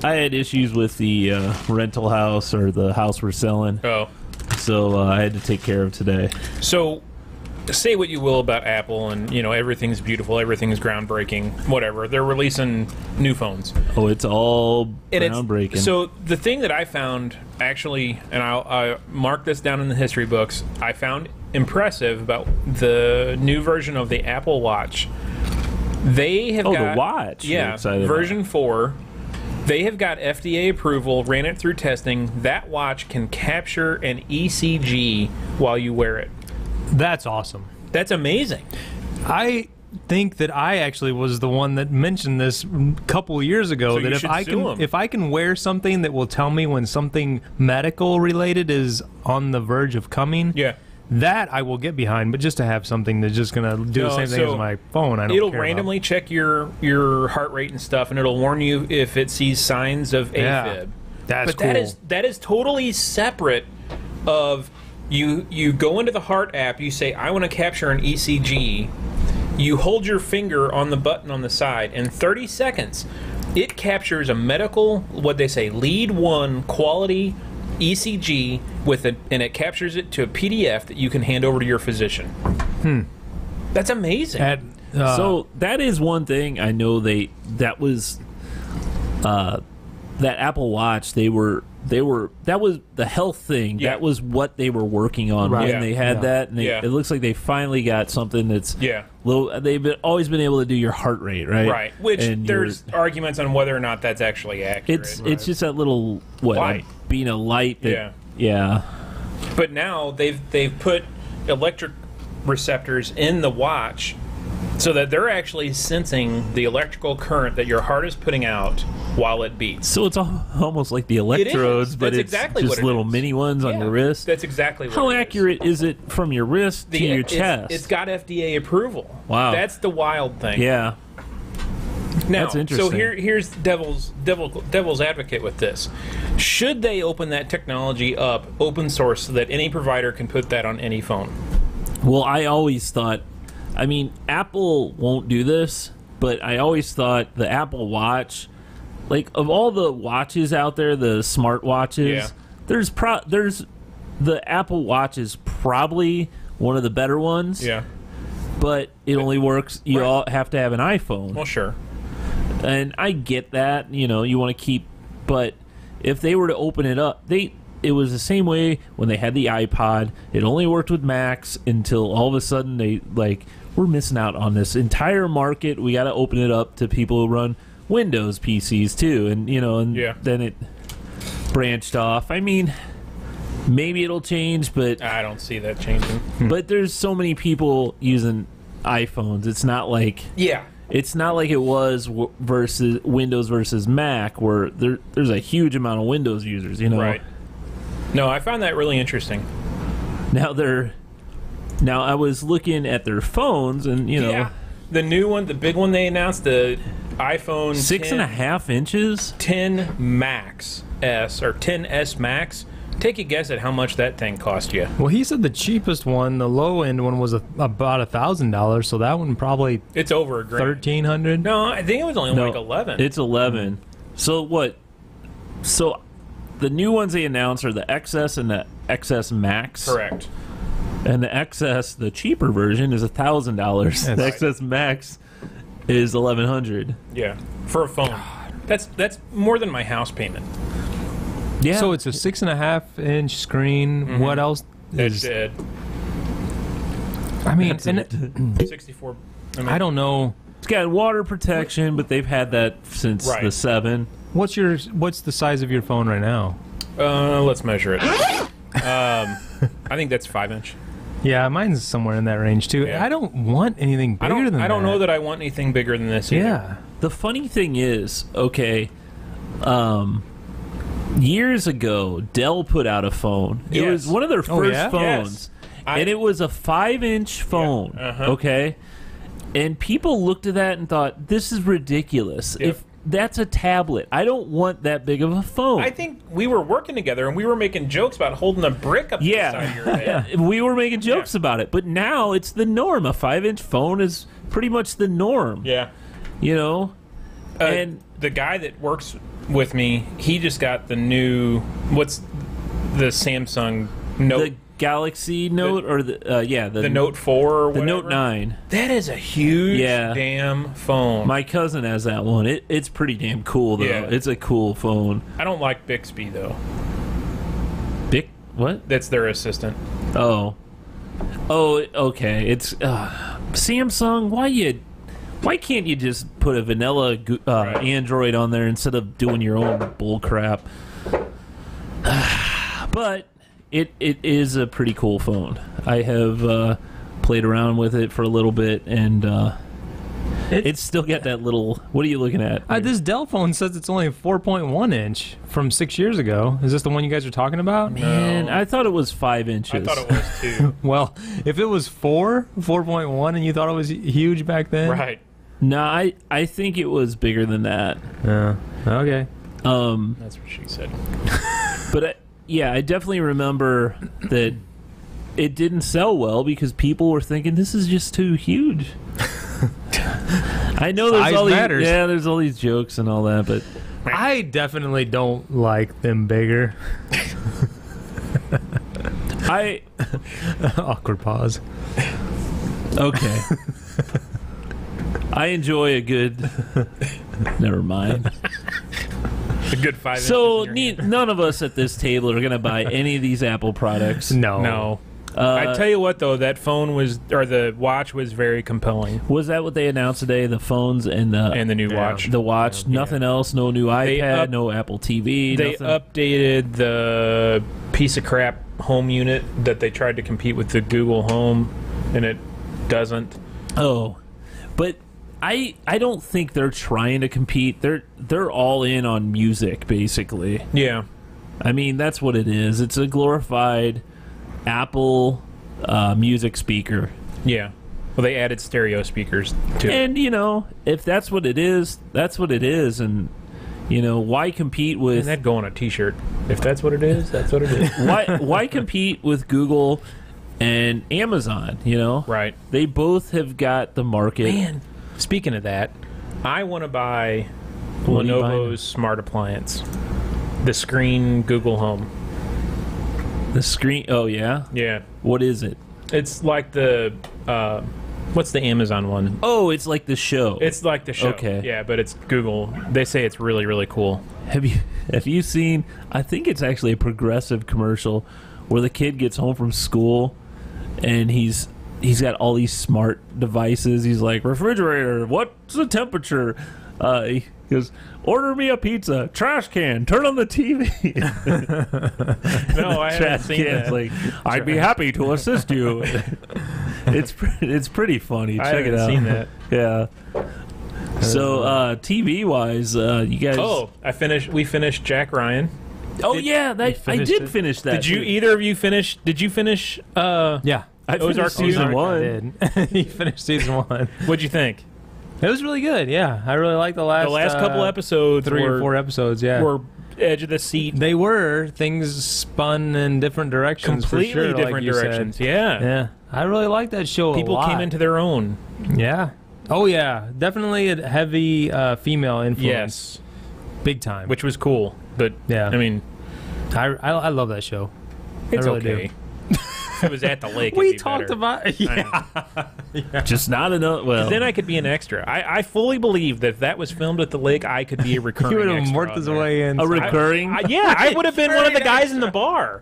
I had issues with the rental house or the house we're selling, Oh. so I had to take care of today. So, say what you will about Apple, and everything's beautiful, everything's groundbreaking, whatever. They're releasing new phones. Oh, it's all And groundbreaking. So the thing that I found actually, and I marked this down in the history books, I found impressive about the new version of the Apple Watch. They have got the watch. You're yeah, excited version 4. They have got FDA approval, ran it through testing. That watch can capture an ECG while you wear it. That's awesome. That's amazing. I think that I actually was the one that mentioned this a couple years ago, So that if I can wear something that will tell me when something medical related is on the verge of coming, Yeah. that I will get behind. But just to have something that's just going to do the same thing as my phone, I don't It'll care randomly about. check your heart rate and stuff, and it'll warn you if it sees signs of AFib. Yeah, that's but cool. that is totally separate of you go into the heart app, you say, I want to capture an ECG. You hold your finger on the button on the side, in 30 seconds, it captures a medical, what they say, lead one quality ECG and it captures it to a PDF that you can hand over to your physician. That's amazing. So that is one thing I know that Apple Watch that was the health thing. Yeah. That was what they were working on Right. when Yeah. they had Yeah. that, and it looks like they finally got something that's they've always been able to do your heart rate, right? Right, which And there's arguments on whether or not that's actually accurate. it's just that little Light. being a light that Yeah. But now they've put electric receptors in the watch so that they're actually sensing the electrical current that your heart is putting out while it beats. So it's almost like the electrodes, but That's it's exactly just what it little is. mini ones on Yeah, your wrist. That's exactly what How it is. accurate is it from your wrist to your chest? It's got FDA approval. Wow. That's the wild thing. Yeah. Now, That's interesting. so here's devil's advocate with this. Should they open that technology up open source so that any provider can put that on any phone? Well, I always thought, I mean, Apple won't do this, but I always thought the Apple Watch, like of all the watches out there, the smart watches, there's the Apple Watch is probably one of the better ones. Yeah. But it only works. You all have to have an iPhone. Well, sure. And I get that, you know, you want to keep, but if they were to open it up, it was the same way when they had the iPod. It only worked with Macs until all of a sudden we're missing out on this entire market. We got to open it up to people who run Windows PCs too, and then it branched off. I mean, maybe it'll change, but I don't see that changing. but there's so many people using iPhones. It's not like It's not like it was versus Windows versus Mac, where there's a huge amount of Windows users, you know. Right. No, I found that really interesting. Now I was looking at their phones, and the new one, the big one they announced, the iPhone 6.5 inches, 10 Max S or 10s Max. Take a guess at how much that thing cost you. Well, he said the cheapest one, the low end one, was about $1,000. So that one probably It's over $1,300. No, I think it was only like 11. It's 11. So what? So the new ones they announced are the XS and the XS Max. Correct. And the XS, the cheaper version, is $1,000. The XS Max is $1,100. Yeah, for a phone. That's more than my house payment. Yeah. So it's a 6.5-inch screen. Mm-hmm. What else? That's it. I mean, 64. I don't know. It's got water protection, but they've had that since the 7. What's the size of your phone right now? Let's measure it. I think that's 5-inch. Yeah, mine's somewhere in that range too. Yeah. I don't want anything bigger than that. I don't know that I want anything bigger than this either. Yeah. The funny thing is, years ago, Dell put out a phone. It was one of their first phones. And it was a 5-inch phone, okay? And people looked at that and thought, this is ridiculous. Yep. If that's a tablet, I don't want that big of a phone. I think we were working together and we were making jokes about holding a brick up the side of your head. We were making jokes about it. But now it's the norm. A 5-inch phone is pretty much the norm. Yeah. You know? And the guy that works with me, he just got the new, what's the Samsung Note? The Galaxy Note the Note 4 or whatever. The Note 9. That is a huge damn phone. My cousin has that one. It's pretty damn cool, though. Yeah. It's a cool phone. I don't like Bixby, though. What? That's their assistant. Oh, okay. It's Samsung. Why can't you just put a vanilla Android on there instead of doing your own bull crap? But it is a pretty cool phone. I have played around with it for a little bit, and it's still got that little... What are you looking at? This Dell phone says it's only a 4.1 inch from 6 years ago. Is this the one you guys are talking about? Man, I thought it was 5 inches. I thought it was 2. Well, if it was 4.1, and you thought it was huge back then? Right. No, I think it was bigger than that. Okay. That's what she said. But yeah, I definitely remember that it didn't sell well because people were thinking this is just too huge. I know there's there's all these jokes and all that, but I definitely don't like them bigger. Awkward pause. Okay. I enjoy a good... Never mind. A good 5 inches. So none of us at this table are going to buy any of these Apple products. No. I tell you what, though, that phone the watch was very compelling. Was that what they announced today? The phones and the new watch. The watch. Yeah. Nothing else. No new iPad. No Apple TV. They updated the piece of crap home unit that they tried to compete with the Google Home, and it doesn't. Oh, but I don't think they're trying to compete. They're all in on music, basically. Yeah. I mean, that's what it is. It's a glorified Apple music speaker. Yeah. Well, they added stereo speakers too. And if that's what it is, that's what it is. And why compete with? And that'd go on a T-shirt. If that's what it is, that's what it is. Why compete with Google and Amazon? Right. They both have got the market. Man, speaking of that, I want to buy Lenovo's smart appliance, the screen Google Home. The screen? Oh yeah. Yeah. What is it? It's like the what's the Amazon one? Oh, it's like the show. It's like the show. Okay. Yeah, but it's Google. They say it's really, really cool. Have you seen? I think it's actually a Progressive commercial where the kid gets home from school and he's got all these smart devices. He's like, refrigerator, what's the temperature? He goes, order me a pizza. Trash can, turn on the TV. No, I haven't seen that. Like, I'd be happy to assist you. It's pretty funny. Check it out. I haven't seen that. Yeah. So TV wise, you guys. Oh, we finished Jack Ryan. Oh yeah, I did finish that. Did you either of you finish? Did you finish? Yeah, I finished season 1. I did. You finished season 1. What'd you think? It was really good. Yeah, I really liked the last couple episodes. 3 or 4 episodes. Yeah, were edge of the seat. They were. Things spun in different directions. Completely for sure, different directions. Said. Yeah. I really liked that show. People a lot. came into their own. Yeah. Oh yeah, definitely a heavy female influence. Yes, big time. Which was cool. But yeah, I mean, I love that show. It's I really okay. do. If it was at the lake, we it'd be talked better. about yeah. Just not enough. Well, then I could be an extra. I fully believe that if that was filmed at the lake, I could be a recurring. He would have extra worked his way in. A recurring? Yeah, I would have been one of the guys in the bar.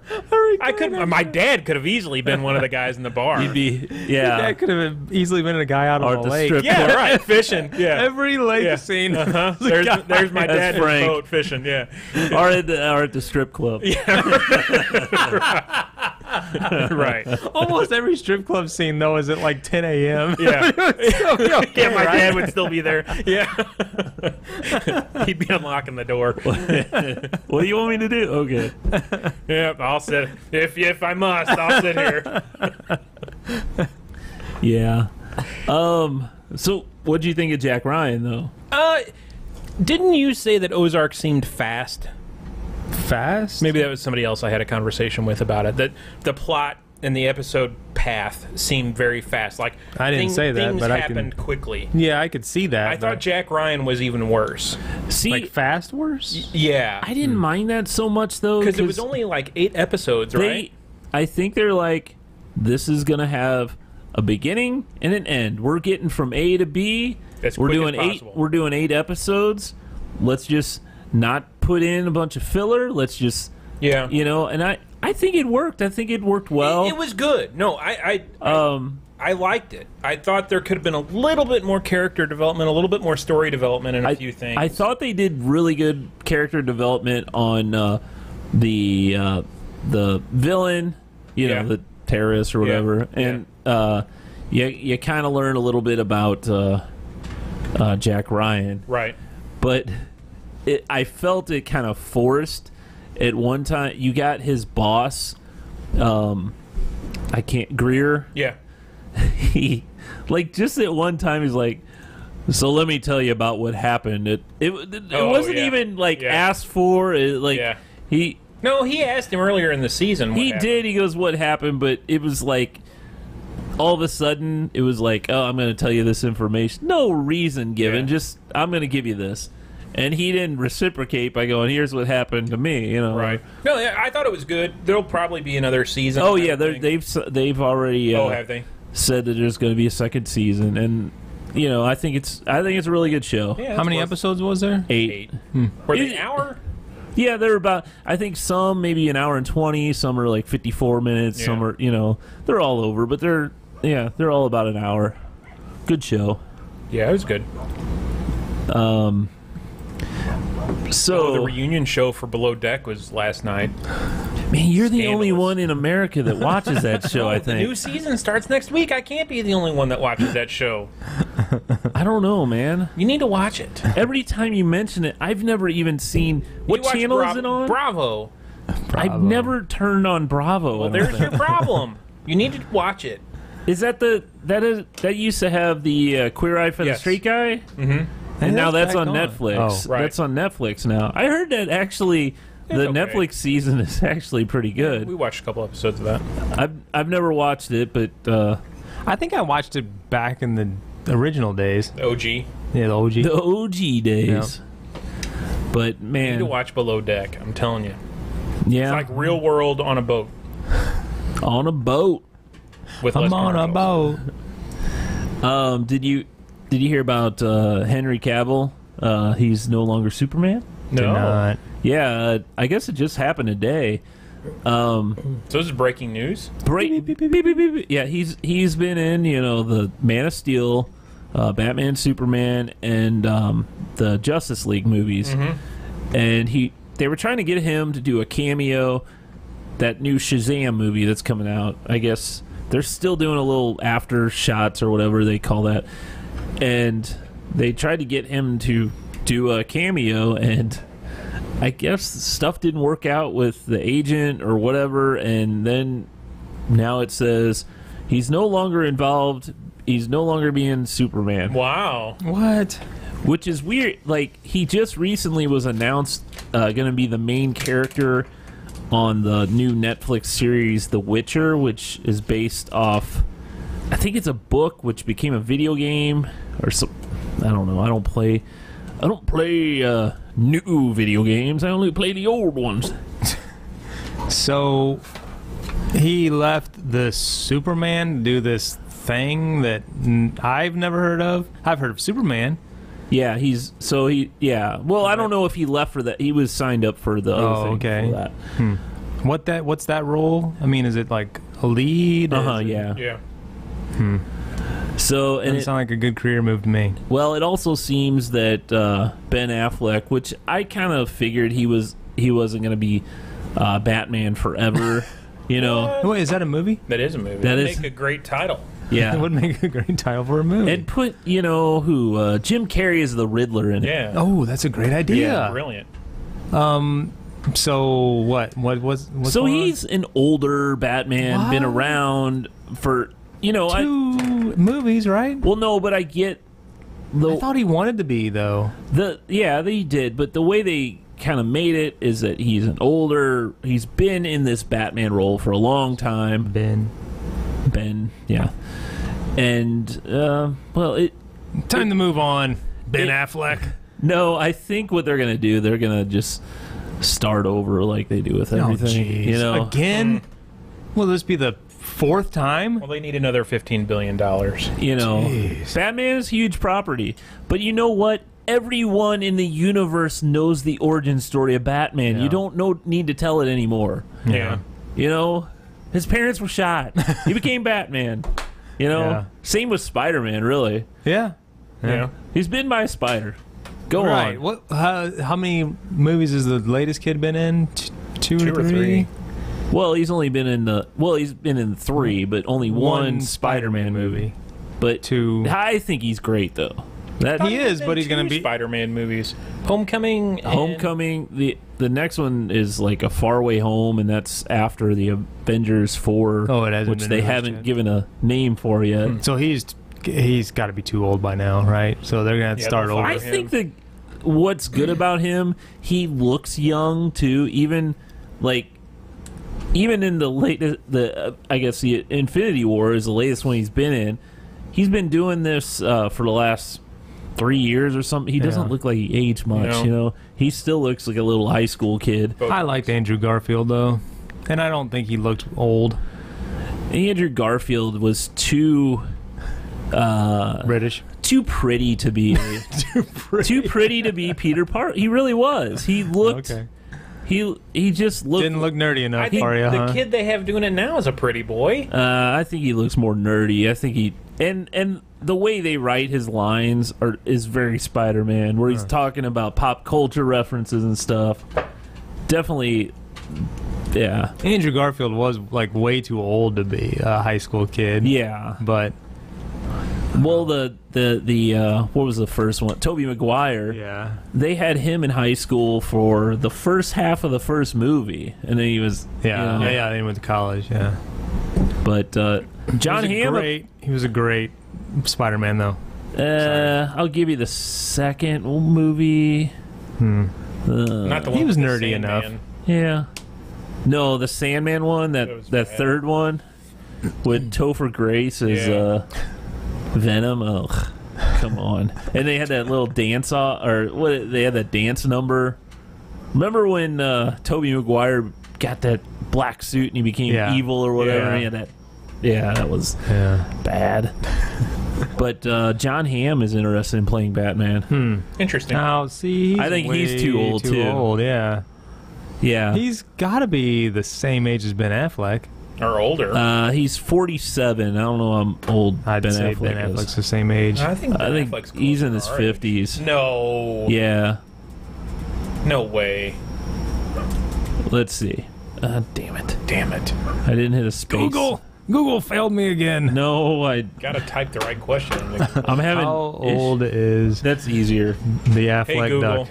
I could. My dad could have easily been one of the guys in the bar. You'd be, yeah. That could have easily been a guy out on the lake. Strip yeah, club. right. Fishing. Yeah. Every lake scene. Uh-huh. There's my dad in his boat fishing. Yeah. Or at the strip club. Yeah. Right. Almost every strip club scene though is at like 10 a.m. Yeah. Okay, my dad would still be there. Yeah. He'd be unlocking the door. What do you want me to do? Okay. Yeah, I'll sit. If I must, I'll sit here. Yeah. So, what do you think of Jack Ryan though? Didn't you say that Ozark seemed fast? Fast? Maybe that was somebody else I had a conversation with about it. That the plot and the episode path seemed very fast. Like I didn't say that, things but happened quickly. Yeah, I could see that. I thought Jack Ryan was even worse. See, like fast worse? Yeah, I didn't mind that so much though because it was only like 8 episodes, right? I think they're like, this is gonna have a beginning and an end. We're getting from A to B. We're doing 8. We're doing 8 episodes. Let's just not put in a bunch of filler. Let's just and I think it worked. I think it worked well. It was good. No, I liked it. I thought there could have been a little bit more character development, a little bit more story development, and a few things. I thought they did really good character development on the villain, the terrorist or whatever, and you kind of learn a little bit about Jack Ryan, right? But I felt it kind of forced. At one time, you got his boss, Greer. Yeah. He, just at one time, he's like, so let me tell you about what happened. It wasn't even, asked for. He asked him earlier in the season what happened. Did. He goes, what happened? But it was like, all of a sudden, it was like, oh, I'm going to tell you this information. No reason given. Just, I'm going to give you this. And he didn't reciprocate by going, here's what happened to me, Right. No, I thought it was good. There'll probably be another season. Oh, yeah, they've already have they? said that there's going to be a second season. And, I think it's a really good show. Yeah, how many episodes was there? 8. Were they an hour? Yeah, they're about, I think some maybe an hour and 20, some are 54 minutes, some are, they're all over, but they're all about an hour. Good show. Yeah, it was good. So the reunion show for Below Deck was last night. Man, you're the only one in America that watches that show, I think. The new season starts next week. I can't be the only one that watches that show. I don't know, man. You need to watch it. Every time you mention it, I've never even seen... What channel is it on? Bravo. I've never turned on Bravo. Well, there's your problem. You need to watch it. Is that that used to have the Queer Eye for the Straight Guy? Mm-hmm. And now that's on Netflix. Oh, right. That's on Netflix now. I heard that actually Netflix season is actually pretty good. We watched a couple episodes of that. I've never watched it, but I think I watched it back in the original days. The OG. Yeah, the OG. The OG days. Yep. But man, you need to watch Below Deck. I'm telling you. Yeah. It's like real world on a boat. On a boat. With I'm on a boat. Did you hear about Henry Cavill? He's no longer Superman? No. Did not. Yeah, I guess it just happened today. So this is breaking news? Yeah, he's been in, the Man of Steel, Batman, Superman, and the Justice League movies. Mm-hmm. And they were trying to get him to do a cameo, that new Shazam movie that's coming out. I guess they're still doing a little after shots or whatever they call that. And they tried to get him to do a cameo, and I guess stuff didn't work out with the agent or whatever, and then now it says he's no longer involved. He's no longer being Superman. Wow. What? Which is weird. He just recently was announced going to be the main character on the new Netflix series The Witcher, which is based off, I think it's a book which became a video game or some, I don't know. I don't play new video games. I only play the old ones. So he left the Superman to do this thing that I've never heard of. I've heard of Superman. Yeah, Well, I don't know if he left for that. He was signed up for the other thing for that. What's that role? I mean, is it like a lead? Yeah. Yeah. So, and Doesn't sound like a good career move to me. Well, it also seems that Ben Affleck, which I kind of figured he wasn't going to be Batman forever. Wait, is that a movie? That is a movie. That would make a great title. Yeah, it would make a great title for a movie. And put who Jim Carrey is the Riddler in it. Yeah. Oh, that's a great idea. Yeah, brilliant. So what was? So he's an older Batman, been around for two movies, right? Well, no, but I get. I thought he wanted to be though. They did, but the way they kind of made it is that he's he's been in this Batman role for a long time. Ben, yeah. And, time to move on, Ben Affleck. No, I think what they're going to do, they're going to just start over like they do with everything. Again? Will this be the fourth time? Well, they need another $15 billion. Batman is huge property. But you know what? Everyone in the universe knows the origin story of Batman. Yeah. You don't need to tell it anymore. Yeah. His parents were shot. He became Batman. You know, Yeah. same with Spider-Man. Really, Yeah. Yeah. he's been by a spider. Go Right. on. What? How many movies has the latest kid been in? Two or three? Well, he's only been in he's been in 3, but only one Spider-Man movie. But 2. I think he's great though. That He is, but he's going to be. Spider-Man movies. Homecoming. And Homecoming. The next one is like A Far Way Home, and that's after the Avengers 4, Oh, it hasn't which been they released haven't yet. given a name for yet. So he's got to be too old by now, right? So they're going to Yeah, start they'll over. fire I him. think that what's good about him, he looks young too. Even in the latest, I guess the Infinity War is the latest one he's been in. He's been doing this for the last 3 years or something. He doesn't Yeah. look like he aged much. No. You know, he still looks like a little high school kid. I liked Andrew Garfield though, and I don't think he looked old. Andrew Garfield was too British. too pretty to be too pretty to be Peter Parker. He really was. He looked. Okay. He just looked. Didn't look nerdy enough I think for you, the huh? kid they have doing it now is a pretty boy. I think he looks more nerdy. I think he and the way they write his lines is very Spider-Man, where he's talking about pop culture references and stuff. Definitely, yeah, Andrew Garfield was like way too old to be a high school kid. yeah. But Well, the what was the first one? Tobey Maguire. yeah, They had him in high school for the first half of the first movie, and then he was yeah, you know, yeah. Then he went to college. Yeah, But John Hamm. He was a great Spider-Man though. I'll give you the second movie. Not the one He was with the nerdy Sandman. enough. Yeah. No, the Sandman one, That was that bad. third one with Topher Grace as Yeah. Venom. Ugh, come on. And they had that little dance they had that dance number. Remember when Tobey Maguire got that black suit and he became Yeah. evil or whatever? Yeah. He had that. Yeah, that was Yeah. bad. But John Hamm is interested in playing Batman. Interesting. Now, see, I think he's too way old, too. Old, yeah. Yeah. He's got to be the same age as Ben Affleck. Or older. He's 47. I don't know how old I'd Ben say Affleck Ben is. Affleck's the same age. I think I think Affleck's he's in closer his to our age. 50s. No. Yeah. No way. Let's see. Damn it. Damn it. I didn't hit a space. Google failed me again. No, Gotta type the right question. I'm having. How old is That's easier. the Affleck Hey, Google. duck?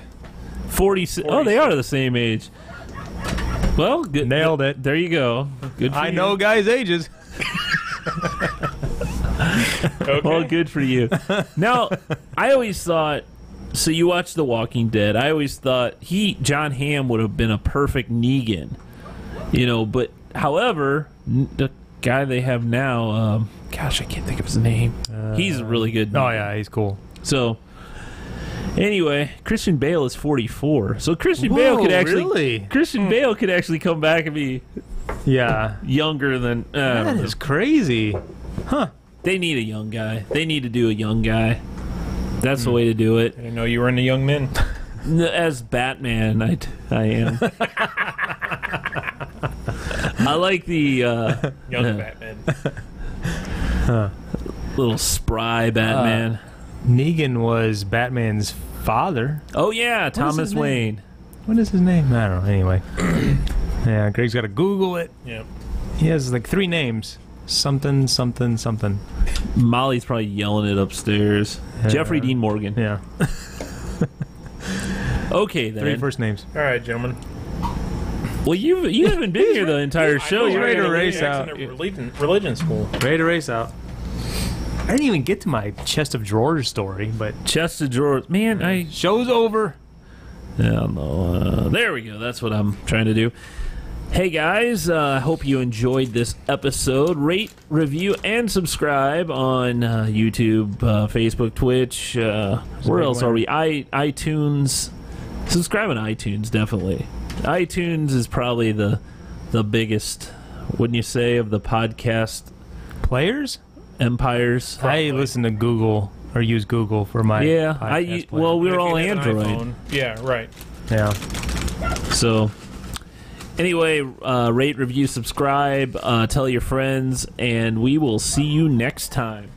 46. Oh, they are the same age. Well, good. Nailed it. There you go. Good for I you. know guys' ages. Okay. Well, good for you. Now, I always thought. So you watched The Walking Dead. I always thought John Hamm would have been a perfect Negan. You know, but however, the guy they have now, gosh, I can't think of his name. He's really good. Oh yeah, he's cool. So, anyway, Christian Bale is 44. So Christian Bale could actually really? Christian Bale could actually come back and be Yeah, younger than. that is crazy. They need a young guy. They need to do a young guy. That's the way to do it. I didn't know you were into young men. As Batman, I am. I like the Young Batman. little spry Batman. Negan was Batman's father. Oh yeah, Thomas his name? Wayne. What is his name? I don't know. Anyway, yeah, Greg's got to Google it. Yeah. He has like 3 names. Something, something, something. Molly's probably yelling it upstairs. Yeah. Jeffrey Dean Morgan. Yeah, Okay 3 then. first names. All right, gentlemen. Well, you haven't been here the entire show. He's You're ready to You're race out. Religion school. Ready to race out. I didn't even get to my chest of drawers story, but chest of drawers. Man, show's over. Yeah, no. There we go. That's what I'm trying to do. Hey guys, I hope you enjoyed this episode. Rate, review, and subscribe on YouTube, Facebook, Twitch. Where else are we? iTunes. Subscribe on iTunes, definitely. iTunes is probably the biggest, wouldn't you say, of the podcast Players? empires. I listen to Google or use Google for my podcast player. Well, we're If you all have an Android. iPhone- Yeah, right. Yeah. So, Anyway, rate, review, subscribe, tell your friends, and we will see you next time.